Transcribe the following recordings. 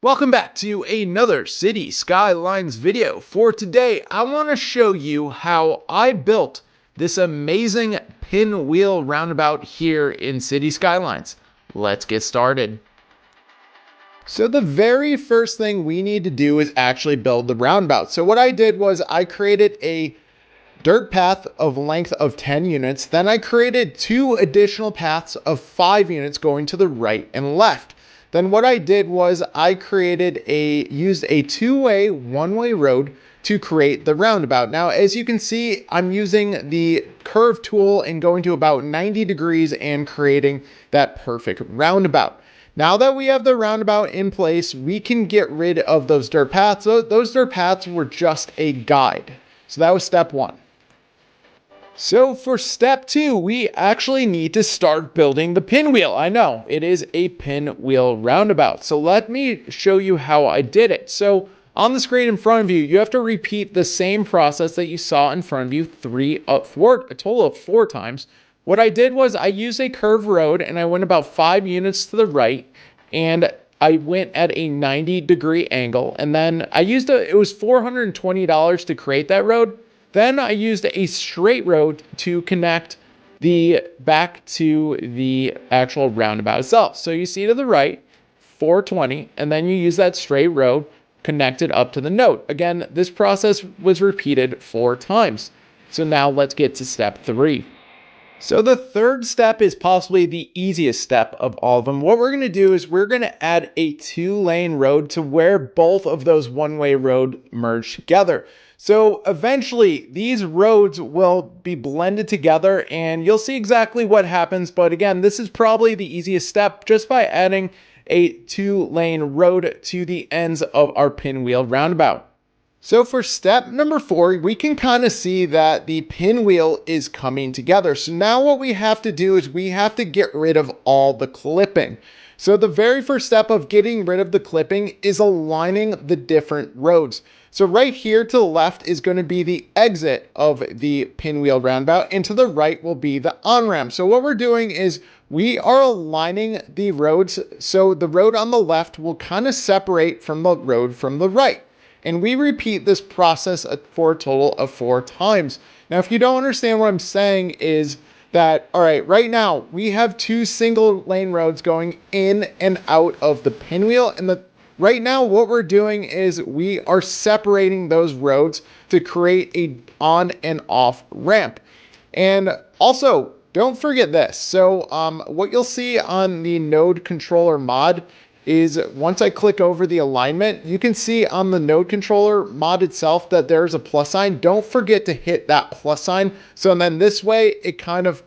Welcome back to another City Skylines video. For today, I want to show you how I built this amazing pinwheel roundabout here in City Skylines. Let's get started. So the very first thing we need to do is actually build the roundabout. So what I did was I created a dirt path of length of 10 units. Then I created two additional paths of 5 units going to the right and left. Then what I did was I used a two-way, one-way road to create the roundabout. Now, as you can see, I'm using the curve tool and going to about 90 degrees and creating that perfect roundabout. Now that we have the roundabout in place, we can get rid of those dirt paths. Those dirt paths were just a guide. So that was step one. So for step two, we actually need to start building the pinwheel. I know, it is a pinwheel roundabout. So let me show you how I did it. So on the screen in front of you, you have to repeat the same process that you saw in front of you a total of 4 times. What I did was I used a curved road and I went about 5 units to the right and I went at a 90-degree angle. And then it was $420 to create that road. Then I used a straight road to connect back to the actual roundabout itself. So you see to the right, 420, and then you use that straight road connected up to the node. Again, this process was repeated 4 times. So now let's get to step 3. So the third step is possibly the easiest step of all of them. What we're going to do is we're going to add a 2-lane road to where both of those one-way road merge together. So eventually these roads will be blended together and you'll see exactly what happens. But again, this is probably the easiest step just by adding a 2-lane road to the ends of our pinwheel roundabout. So for step number 4, we can kind of see that the pinwheel is coming together. So now what we have to do is we have to get rid of all the clipping. So the very first step of getting rid of the clipping is aligning the different roads. So right here to the left is going to be the exit of the pinwheel roundabout, and to the right will be the on-ramp. So what we're doing is we are aligning the roads so the road on the left will kind of separate from the road from the right. And we repeat this process for a total of 4 times. Now, if you don't understand what I'm saying is that, all right, right now we have 2 single lane roads going in and out of the pinwheel. And right now what we're doing is we are separating those roads to create a on and off ramp. And also, don't forget this. So what you'll see on the node controller mod is once I click over the alignment, you can see on the node controller mod itself that there's a plus sign. Don't forget to hit that plus sign. So then this way it kind of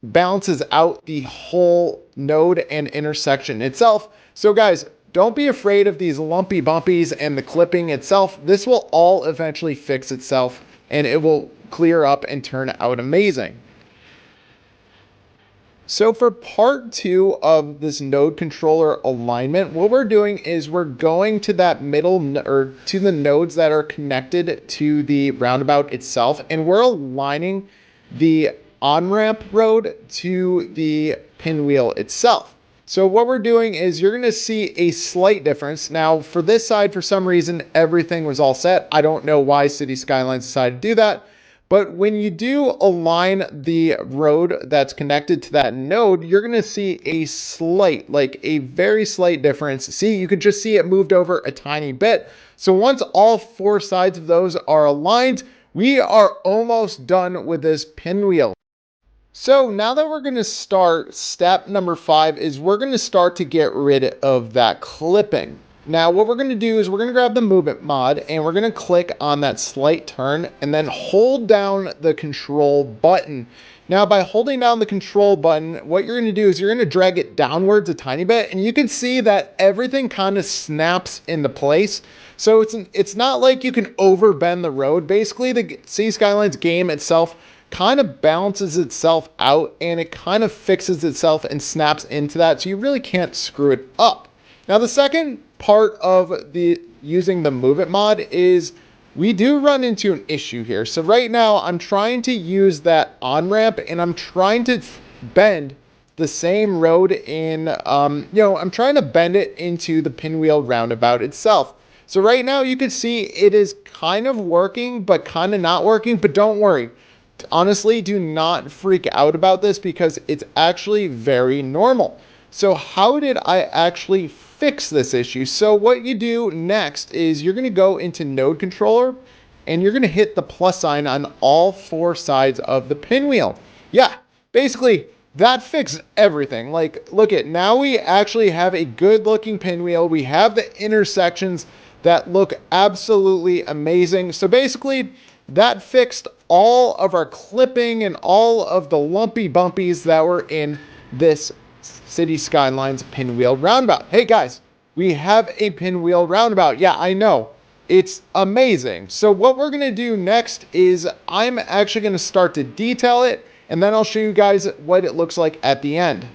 balances out the whole node and intersection itself. So guys, don't be afraid of these lumpy bumpies and the clipping itself. This will all eventually fix itself and it will clear up and turn out amazing. So for part 2 of this node controller alignment, what we're doing is we're going to that middle or to the nodes that are connected to the roundabout itself, and we're aligning the on-ramp road to the pinwheel itself. So what we're doing is you're going to see a slight difference. Now for this side, for some reason, everything was all set. I don't know why City Skylines decided to do that. But when you do align the road that's connected to that node, you're going to see a very slight difference. See, you can just see it moved over a tiny bit. So once all 4 sides of those are aligned, we are almost done with this pinwheel. So now that we're going to start, step number 5 is we're going to start to get rid of that clipping. Now what we're going to do is we're going to grab the movement mod and we're going to click on that slight turn and then hold down the control button. Now by holding down the control button, what you're going to do is you're going to drag it downwards a tiny bit and you can see that everything kind of snaps into place. So it's not like you can overbend the road. Basically the City Skylines game itself kind of balances itself out and it kind of fixes itself and snaps into that. So you really can't screw it up. Now the second part of using the move it mod is we do run into an issue here. So right now I'm trying to use that on ramp and I'm trying to bend the same road in, I'm trying to bend it into the pinwheel roundabout itself. So right now you can see it is kind of working, but kind of not working, but don't worry. Honestly, do not freak out about this because it's actually very normal. So how did I actually fix this issue? So what you do next is you're going to go into node controller and you're going to hit the plus sign on all four sides of the pinwheel. Yeah, basically that fixed everything. Like, look at, now we actually have a good looking pinwheel. We have the intersections that look absolutely amazing. So basically that fixed all of our clipping and all of the lumpy bumpies that were in this City Skylines pinwheel roundabout. Hey guys, we have a pinwheel roundabout. Yeah, I know. It's amazing. So what we're going to do next is I'm actually going to start to detail it, and then I'll show you guys what it looks like at the end.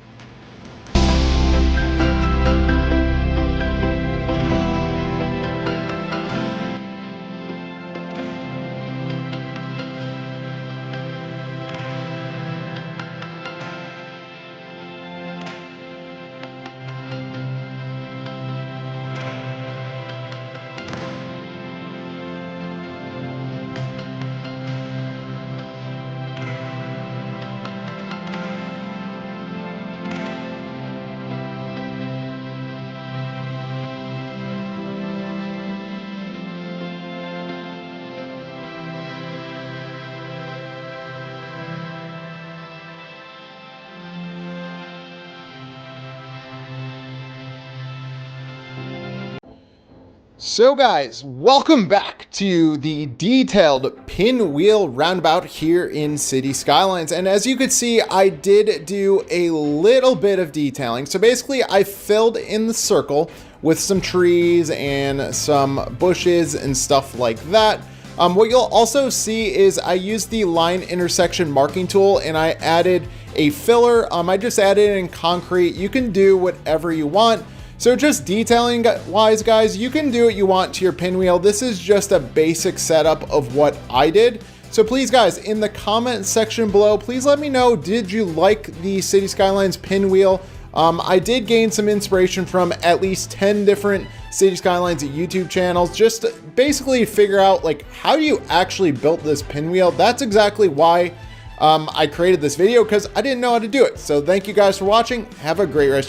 So guys, welcome back to the detailed pinwheel roundabout here in City Skylines. And as you could see, I did do a little bit of detailing. So basically I filled in the circle with some trees and some bushes and stuff like that. What you'll also see is I used the line intersection marking tool and I added a filler. I just added it in concrete. You can do whatever you want. So just detailing wise, guys, you can do what you want to your pinwheel. This is just a basic setup of what I did. So please, guys, in the comment section below, please let me know, did you like the City Skylines pinwheel? I did gain some inspiration from at least 10 different City Skylines YouTube channels, just to basically figure out, like, how you actually built this pinwheel. That's exactly why I created this video, because I didn't know how to do it. So thank you guys for watching. Have a great rest of your day.